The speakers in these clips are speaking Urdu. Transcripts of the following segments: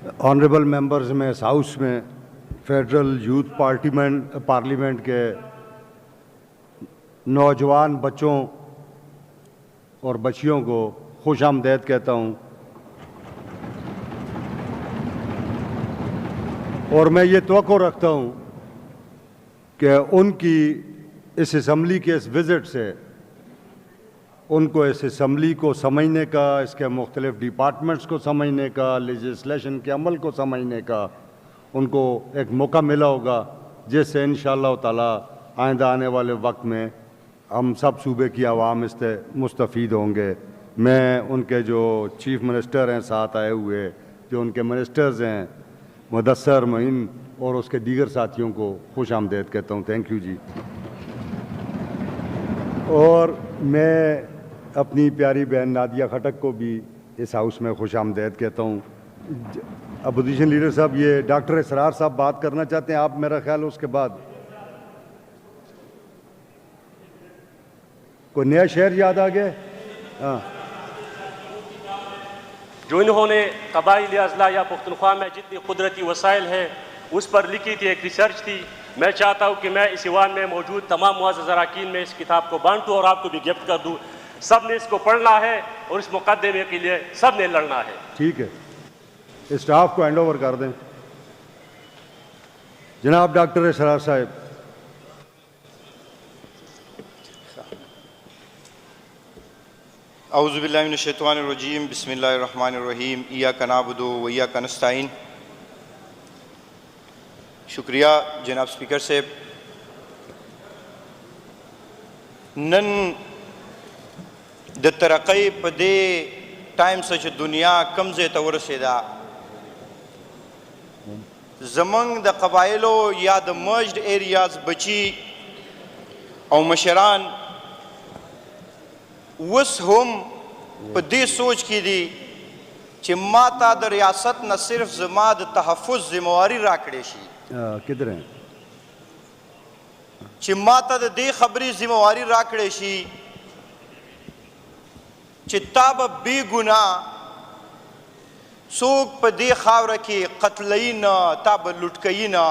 آنریبل ممبرز میں اس ہاؤس میں فیڈرل یوتھ پارلیمنٹ کے نوجوان بچوں اور بچیوں کو خوش آمدید کہتا ہوں، اور میں یہ توقع رکھتا ہوں کہ ان کی اس اسمبلی کے اس وزٹ سے ان کو اس اسمبلی کو سمجھنے کا، اس کے مختلف ڈپارٹمنٹس کو سمجھنے کا، لیجسلیشن کے عمل کو سمجھنے کا ان کو ایک موقع ملا ہوگا، جس سے انشاءاللہ تعالی آئندہ آنے والے وقت میں ہم سب صوبے کی عوام اس سے مستفید ہوں گے۔ میں ان کے جو چیف منسٹر ہیں ساتھ آئے ہوئے، جو ان کے منسٹرز ہیں مدثر، معین اور اس کے دیگر ساتھیوں کو خوش آمدید کہتا ہوں۔ تھینک یو جی۔ اور میں اپنی پیاری بہن نادیہ خٹک کو بھی اس ہاؤس میں خوش آمدید کہتا ہوں۔ اپوزیشن لیڈر صاحب، یہ ڈاکٹر اسرار صاحب بات کرنا چاہتے ہیں، آپ میرا خیال اس کے بعد کوئی نیا شہر یاد آ گیا؟ ہاں، جو انہوں نے قبائلی اضلاع یا پختونخوا میں جتنی قدرتی وسائل ہیں اس پر لکھی تھی، ایک ریسرچ تھی۔ میں چاہتا ہوں کہ میں اس ایوان میں موجود تمام معزز اراکین میں اس کتاب کو بانٹوں اور آپ کو بھی گفٹ کر دوں۔ سب نے اس کو پڑھنا ہے اور اس مقدمے کے لیے سب نے لڑنا ہے۔ ٹھیک ہے، اسٹاف کو ہینڈ اوور کر دیں۔ جناب ڈاکٹر اسرار صاحب۔ اعوذ باللہ من الشیطان الرجیم، بسم اللہ الرحمن الرحیم، ایاک نعبد و ایاک نستعین۔ شکریہ جناب سپیکر صاحب۔ نن د ترقی په دې ټایم څخه چې دنیا کم ځای ته ورسېده، زمونږ د قبایلو یا د مرجډ ایریاز بچي او مشران اوس هم په دې سوچ کې دي چې ما ته د ریاست نه صرف زما د تحفظ ذمہواری راکړې شي، کدھر ہیں؟ چې ما ته د دې خبرې ذمہواری راکړې شي چې تا به بې ګناه څوک په دې خاوره کې قتلوي نه، تا به لوټ کوي نه،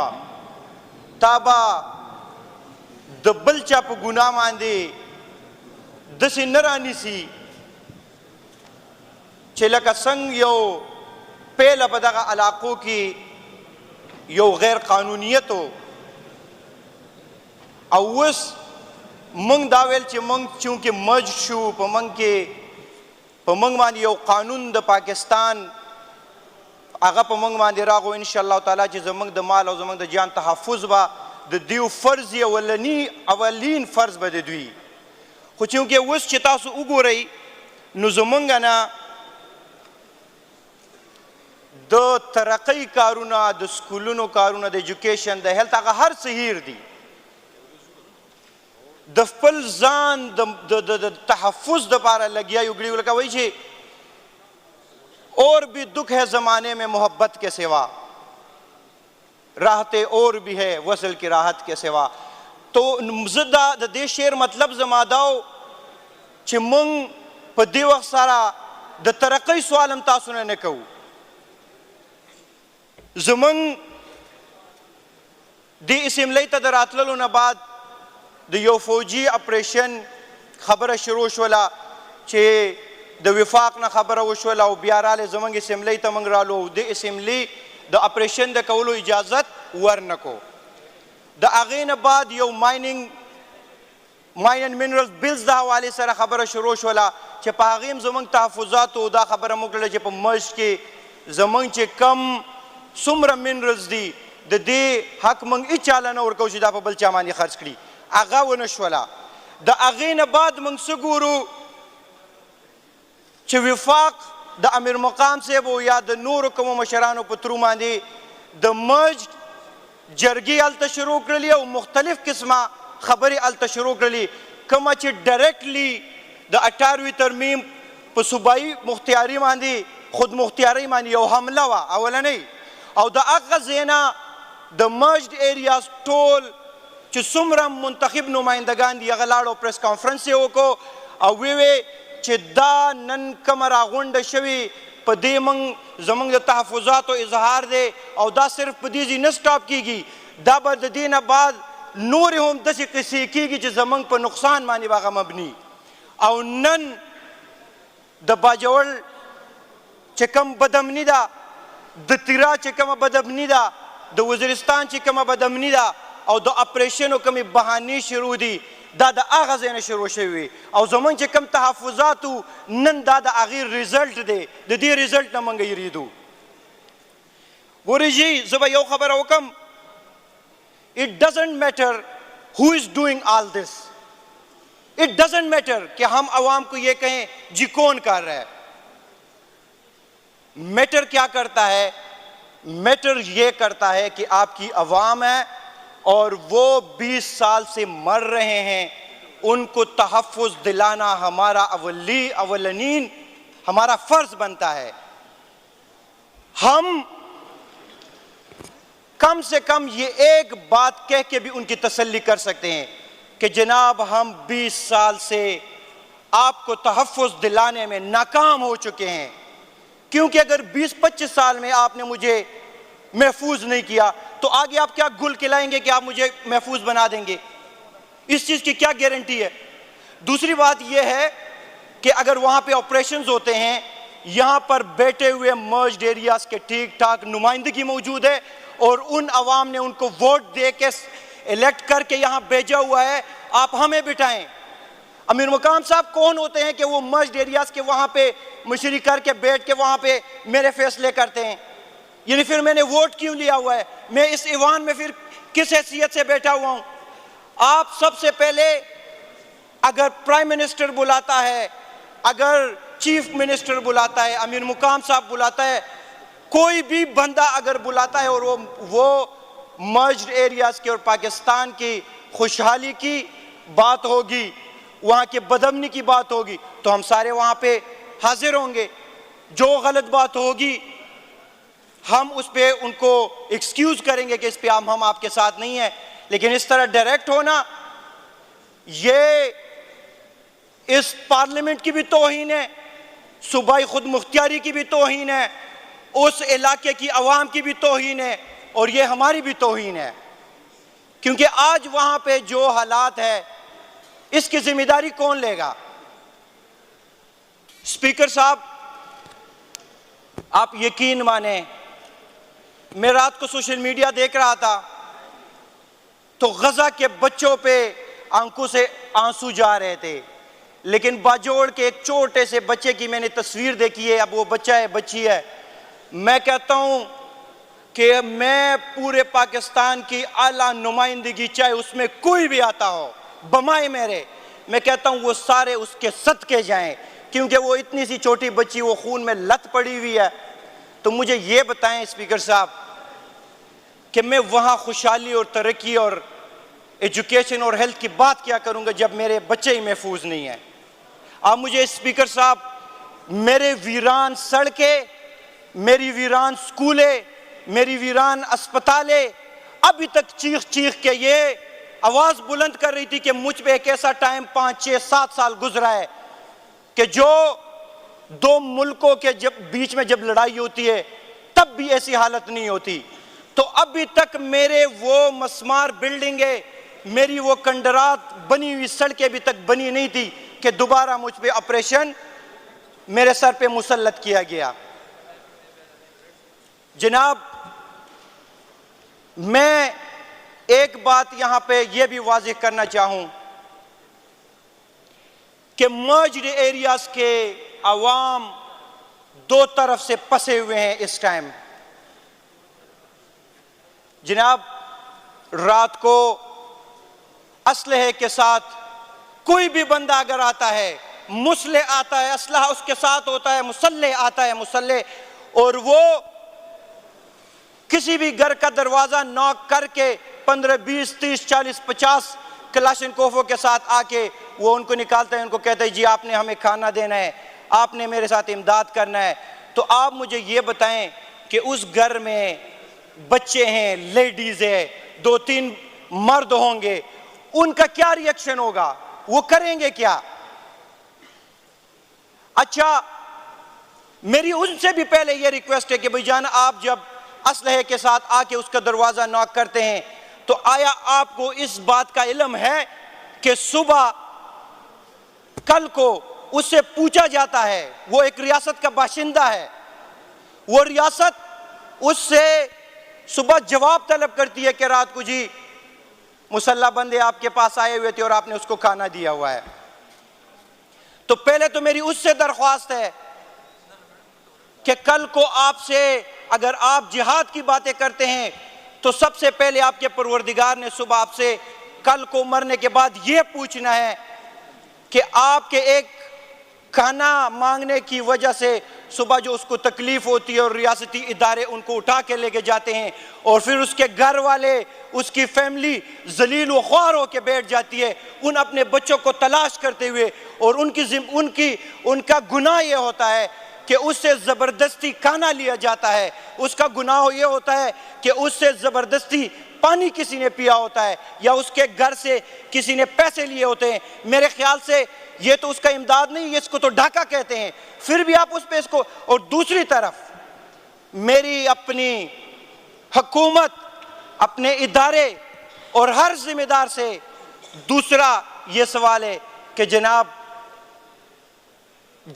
تا به د بل چا په ګناه باندې داسې نه رانیسي چې لکه څنګه یو پیله په دغه علاقو کې یو غیر قانونیت و، او اوس موږ دا ویل چې موږ چونکې مرج شو، په موږ باندې یو قانون د پاکستان هغه په موږ باندې راغو، انشاءالله تعالی چې زموږ د مال او زموږ د جان تحفظ به د دیو فرض اولین فرض به د دوی. خو چونکې اوس چې تاسو وګورئ نو زموږ نه د ترقۍ کارونه، د سکولونو کارونه، د ایجوکیشن، د هیلت، هغه هر څه هیر دي. د خپل ځان د تحفظ دپاره لګیا یو ګړي، لکه وایي چې اور بھی دکھ ہے زمانے میں محبت کے سوا، راحت اور بھی ہے وصل کی راحت کے سوا. تو زدا د دې شعر مطلب زما داو چې موږ په دې وخت سره د ترقۍ سوال هم تاسو نه کوو. زموږ دې اسمبلۍ ته د راتللو نه بعد د یو فوجي اپریشن خبره شروع شوله چې د وفاق نه خبره وشوله، او بیا رالی زموږ اسمبلۍ ته موږ رالو او د اسمبلۍ د اپریشن د کولو اجازت ورنکو. د هغې نه بعد یو ماین اینډ منرلز بلز د حوالې سره خبره شروع شوله چې په هغې هم زموږ تحفظاتو دا خبره موږ کړله چې په مرج کې زموږ چې کم څومره منرلز دي د دې حق موږ هېچاله نه ورکوو چې دا په بل چا باندې خرڅ کړي، هغه ونه شوله. د هغې نه بعد موږ څه ګورو چې وفاق د امیر مقام صاحب او یا د نورو کومو مشرانو په ترو باندې د مرج جرګې هلته شروع کړلي او مختلف قسمه خبرې هلته شروع کړلي، کومه چې ډایرکټلی د 18وي ترمیم په صوبایي مختیاري باندې خود مختیارۍ باندې یو حمله وه اولنۍ، او د هغه ځای نه د مرجډ ایریاز ټول چې څومره منتخب نمایندګان دي هغه لاړو پریس کانفرنس یې وکړو او ویې چې دا نن کومه راغونډه شوې په پدې موږ زموږ د تحفظاتو اظهار دی او دا صرف په دې ځای نه سټاپ کیږي، دا به د دې نه بعد نورې هم داسې قصې کیږي چې زموږ په نقصان باندې به هغه مبني. او نن د باجوړ چې کوم بدامني ده، د تیرا چې کومه بدامني ده، د وزیرستان چې کومه بدامني ده او د اپریشنو کومې بهانې شروع دي، دا د هغه ځای نه شروع شوي او زموږ چې کوم تحفظاتو نن دا د هغې ریزلټ دی، د دې ریزلټ نه موږ یریدو. ګورئ جي زه به یو خبره وکړم، it doesn't matter who is doing all this. It doesn't matter کہ ہم عوام کو یہ کہیں جی کون کر رہا ہے. میٹر کیا کرتا ہے؟ میٹر یہ کرتا ہے کہ آپ کی عوام ہے اور وہ 20 سال سے مر رہے ہیں، ان کو تحفظ دلانا ہمارا اولین ہمارا فرض بنتا ہے. ہم کم سے کم یہ ایک بات کہہ کے بھی ان کی تسلی کر سکتے ہیں کہ جناب ہم 20 سال سے آپ کو تحفظ دلانے میں ناکام ہو چکے ہیں، کیونکہ اگر 20-25 سال میں آپ نے مجھے محفوظ نہیں کیا تو آگے آپ کیا گل کھلائیں گے کہ آپ مجھے محفوظ بنا دیں گے؟ اس چیز کی کیا گارنٹی ہے؟ دوسری بات یہ ہے کہ اگر وہاں پہ آپریشنز ہوتے ہیں، یہاں پر بیٹھے ہوئے مرجڈ ایریاز کے ٹھیک ٹھاک نمائندگی موجود ہے اور ان عوام نے ان کو ووٹ دے کے الیکٹ کر کے یہاں بھیجا ہوا ہے، آپ ہمیں بٹھائیں. امیر مقام صاحب کون ہوتے ہیں کہ وہ مرجڈ ایریاز کے وہاں پہ مشری کر کے بیٹھ کے وہاں پہ میرے فیصلے کرتے ہیں؟ یعنی پھر میں نے ووٹ کیوں لیا ہوا ہے؟ میں اس ایوان میں پھر کس حیثیت سے بیٹھا ہوا ہوں؟ آپ سب سے پہلے اگر پرائم منسٹر بلاتا ہے، اگر چیف منسٹر بلاتا ہے، امیر مقام صاحب بلاتا ہے، کوئی بھی بندہ اگر بلاتا ہے اور وہ مرجڈ ایریاز کے اور پاکستان کی خوشحالی کی بات ہوگی، وہاں کے بدامنی کی بات ہوگی، تو ہم سارے وہاں پہ حاضر ہوں گے. جو غلط بات ہوگی ہم اس پہ ان کو ایکسکیوز کریں گے کہ اس پہ ہم آپ کے ساتھ نہیں ہیں. لیکن اس طرح ڈائریکٹ ہونا یہ اس پارلیمنٹ کی بھی توہین ہے، صوبائی خود مختاری کی بھی توہین ہے، اس علاقے کی عوام کی بھی توہین ہے اور یہ ہماری بھی توہین ہے. کیونکہ آج وہاں پہ جو حالات ہے اس کی ذمہ داری کون لے گا؟ اسپیکر صاحب آپ یقین مانیں، میں رات کو سوشل میڈیا دیکھ رہا تھا تو غزہ کے بچوں پہ آنکھوں سے آنسو جا رہے تھے، لیکن باجوڑ کے ایک چھوٹے سے بچے کی میں نے تصویر دیکھی ہے، اب وہ بچہ ہے بچی ہے. میں کہتا ہوں کہ میں پورے پاکستان کی اعلیٰ نمائندگی چاہے اس میں کوئی بھی آتا ہو بمائے میرے، میں کہتا ہوں وہ سارے اس کے صدقے جائیں، کیونکہ وہ اتنی سی چھوٹی بچی وہ خون میں لت پڑی ہوئی ہے. تو مجھے یہ بتائیں اسپیکر صاحب کہ میں وہاں خوشحالی اور ترقی اور ایجوکیشن اور ہیلتھ کی بات کیا کروں گا جب میرے بچے ہی محفوظ نہیں ہیں؟ آپ مجھے اسپیکر صاحب میرے ویران سڑکیں، میری ویران سکولیں، میری ویران اسپتالیں ابھی تک چیخ چیخ کے یہ آواز بلند کر رہی تھی کہ مجھ پہ ایک ایسا ٹائم 5-6-7 سال گزرا ہے کہ جو دو ملکوں کے بیچ میں جب لڑائی ہوتی ہے تب بھی ایسی حالت نہیں ہوتی. تو ابھی تک میرے وہ مسمار بلڈنگیں، میری وہ کنڈرات بنی ہوئی سڑکیں ابھی تک بنی نہیں تھی کہ دوبارہ مجھ پہ آپریشن میرے سر پہ مسلط کیا گیا. جناب میں ایک بات یہاں پہ یہ بھی واضح کرنا چاہوں کہ مرجڈ ایریاز کے عوام دو طرف سے پسے ہوئے ہیں اس ٹائم. جناب رات کو اسلحے کے ساتھ کوئی بھی بندہ اگر آتا ہے، مسلح آتا ہے، اسلحہ اس کے ساتھ ہوتا ہے، مسلح آتا ہے مسلح، اور وہ کسی بھی گھر کا دروازہ ناک کر کے 15, 20, 30, 40, 50 کلاشنکوفوں کے ساتھ آ کے وہ ان کو نکالتا ہے، ان کو کہتا ہے جی آپ نے ہمیں کھانا دینا ہے، آپ نے میرے ساتھ امداد کرنا ہے. تو آپ مجھے یہ بتائیں کہ اس گھر میں بچے ہیں، لیڈیز ہیں، 2-3 مرد ہوں گے، ان کا کیا ری ایکشن ہوگا؟ وہ کریں گے کیا؟ اچھا میری ان سے بھی پہلے یہ ریکویسٹ ہے کہ بھائی جان آپ جب اسلحے کے ساتھ آ کے اس کا دروازہ ناک کرتے ہیں تو آیا آپ کو اس بات کا علم ہے کہ صبح کل کو اس سے پوچھا جاتا ہے، وہ ایک ریاست کا باشندہ ہے، وہ ریاست اس سے صبح جواب طلب کرتی ہے کہ رات کو جی مسلح بندے آپ کے پاس آئے ہوئے تھے اور آپ نے اس کو کھانا دیا ہوا ہے. تو پہلے تو میری اس سے درخواست ہے کہ کل کو آپ سے اگر آپ جہاد کی باتیں کرتے ہیں تو سب سے پہلے آپ کے پروردگار نے صبح آپ سے کل کو مرنے کے بعد یہ پوچھنا ہے کہ آپ کے ایک کھانا مانگنے کی وجہ سے صبح جو اس کو تکلیف ہوتی ہے اور ریاستی ادارے ان کو اٹھا کے لے کے جاتے ہیں اور پھر اس کے گھر والے اس کی فیملی ذلیل و خوار ہو کے بیٹھ جاتی ہے ان اپنے بچوں کو تلاش کرتے ہوئے، اور ان کا گناہ یہ ہوتا ہے کہ اس سے زبردستی کھانا لیا جاتا ہے، اس کا گناہ یہ ہوتا ہے کہ اس سے زبردستی پانی کسی نے پیا ہوتا ہے یا اس کے گھر سے کسی نے پیسے لیے ہوتے ہیں. میرے خیال سے یہ تو اس کا امداد نہیں، اس کو تو ڈھاکہ کہتے ہیں. پھر بھی آپ اس پہ اس کو، اور دوسری طرف میری اپنی حکومت، اپنے ادارے اور ہر ذمہ دار سے دوسرا یہ سوال ہے کہ جناب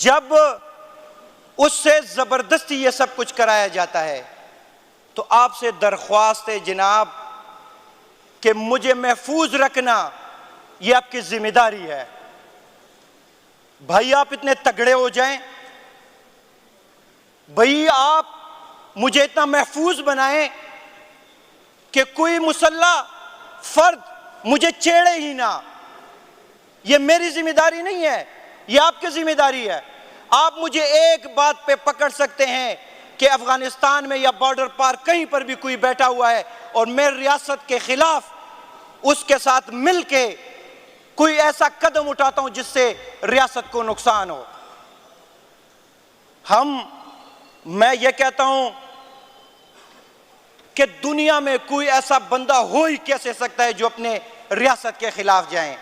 جب اس سے زبردستی یہ سب کچھ کرایا جاتا ہے تو آپ سے درخواست ہے جناب کہ مجھے محفوظ رکھنا یہ آپ کی ذمہ داری ہے. بھائی آپ اتنے تگڑے ہو جائیں، بھائی آپ مجھے اتنا محفوظ بنائیں کہ کوئی مسلح فرد مجھے چھیڑے ہی نہ. یہ میری ذمہ داری نہیں ہے، یہ آپ کی ذمہ داری ہے. آپ مجھے ایک بات پہ پکڑ سکتے ہیں کہ افغانستان میں یا بارڈر پار کہیں پر بھی کوئی بیٹھا ہوا ہے اور میں ریاست کے خلاف اس کے ساتھ مل کے کوئی ایسا قدم اٹھاتا ہوں جس سے ریاست کو نقصان ہو. میں یہ کہتا ہوں کہ دنیا میں کوئی ایسا بندہ ہو ہی کیسے سکتا ہے جو اپنے ریاست کے خلاف جائیں.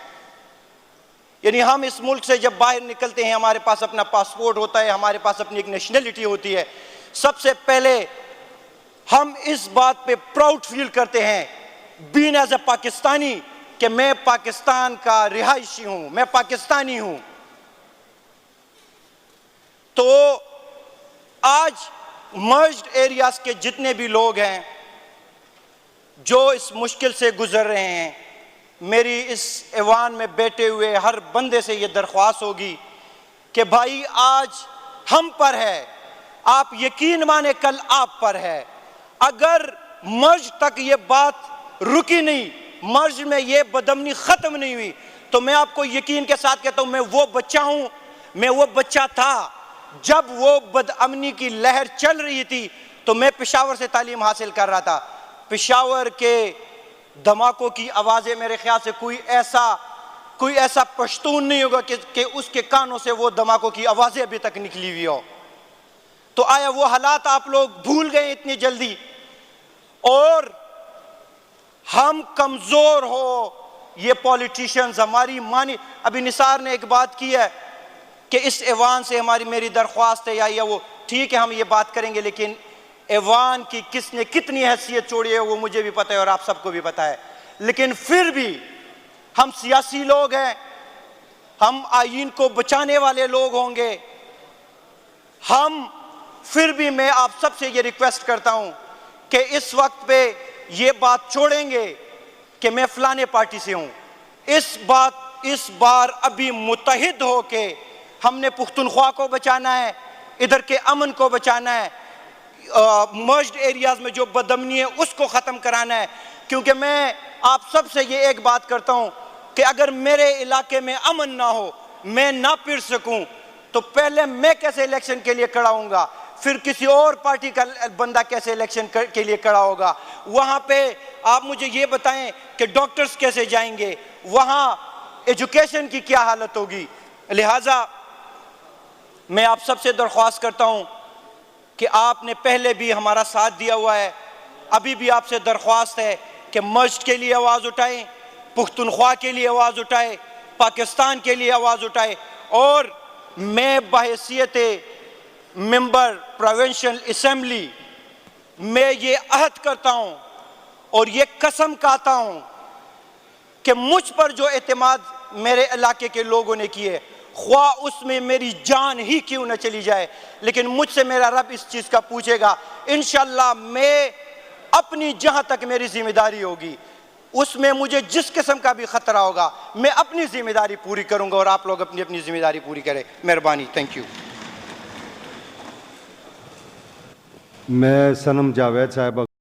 یعنی ہم اس ملک سے جب باہر نکلتے ہیں ہمارے پاس اپنا پاسپورٹ ہوتا ہے، ہمارے پاس اپنی ایک نیشنلٹی ہوتی ہے. سب سے پہلے ہم اس بات پہ پراؤڈ فیل کرتے ہیں بین ایز اے پاکستانی کہ میں پاکستان کا رہائشی ہوں، میں پاکستانی ہوں. تو آج مرجڈ ایریاز کے جتنے بھی لوگ ہیں جو اس مشکل سے گزر رہے ہیں، میری اس ایوان میں بیٹھے ہوئے ہر بندے سے یہ درخواست ہوگی کہ بھائی آج ہم پر ہے، آپ یقین مانے کل آپ پر ہے. اگر مرج تک یہ بات رکی نہیں، مرج میں یہ بدامنی ختم نہیں ہوئی تو میں آپ کو یقین کے ساتھ کہتا ہوں میں وہ بچہ ہوں، میں وہ بچہ تھا جب وہ بدامنی کی لہر چل رہی تھی تو میں پشاور سے تعلیم حاصل کر رہا تھا. پشاور کے دھماکوں کی آوازیں میرے خیال سے کوئی ایسا پشتون نہیں ہوگا کہ اس کے کانوں سے وہ دھماکوں کی آوازیں ابھی تک نکلی ہوئی ہو. تو آیا وہ حالات آپ لوگ بھول گئے اتنی جلدی؟ اور ہم کمزور ہو یہ پولیٹیشنز ہماری مانی. ابھی نثار نے ایک بات کی ہے کہ اس ایوان سے میری درخواست ہے یا وہ ٹھیک ہے ہم یہ بات کریں گے، لیکن ایوان کی کس نے کتنی حیثیت چھوڑی ہے وہ مجھے بھی پتہ ہے اور آپ سب کو بھی پتہ ہے. لیکن پھر بھی ہم سیاسی لوگ ہیں، ہم آئین کو بچانے والے لوگ ہوں گے. پھر بھی میں آپ سب سے یہ ریکویسٹ کرتا ہوں کہ اس وقت پہ یہ بات چھوڑیں گے کہ میں فلانے پارٹی سے ہوں. اس بار ابھی متحد ہو کے ہم نے پختونخوا کو بچانا ہے، ادھر کے امن کو بچانا ہے، مرجڈ ایریاز میں جو بدامنی ہے اس کو ختم کرانا ہے. کیونکہ میں آپ سب سے یہ ایک بات کرتا ہوں کہ اگر میرے علاقے میں امن نہ ہو، میں نہ پھر سکوں، تو پہلے میں کیسے الیکشن کے لیے کھڑا ہوں گا، پھر کسی اور پارٹی کا بندہ کیسے الیکشن کے لیے کھڑا ہوگا. وہاں پہ آپ مجھے یہ بتائیں کہ ڈاکٹرز کیسے جائیں گے، وہاں ایجوکیشن کی کیا حالت ہوگی. لہٰذا میں آپ سب سے درخواست کرتا ہوں کہ آپ نے پہلے بھی ہمارا ساتھ دیا ہوا ہے، ابھی بھی آپ سے درخواست ہے کہ مرجڈ کے لیے آواز اٹھائیں، پختونخوا کے لیے آواز اٹھائیں، پاکستان کے لیے آواز اٹھائیں. اور میں بحیثیت ممبر پروونشل اسمبلی، میں یہ عہد کرتا ہوں اور یہ قسم کھاتا ہوں کہ مجھ پر جو اعتماد میرے علاقے کے لوگوں نے کیے، خواہ اس میں میری جان ہی کیوں نہ چلی جائے، لیکن مجھ سے میرا رب اس چیز کا پوچھے گا، انشاءاللہ میں اپنی جہاں تک میری ذمہ داری ہوگی، اس میں مجھے جس قسم کا بھی خطرہ ہوگا، میں اپنی ذمہ داری پوری کروں گا اور آپ لوگ اپنی اپنی ذمہ داری پوری کریں۔ مہربانی، تھینک یو۔ میں صنم جاوید صاحبہ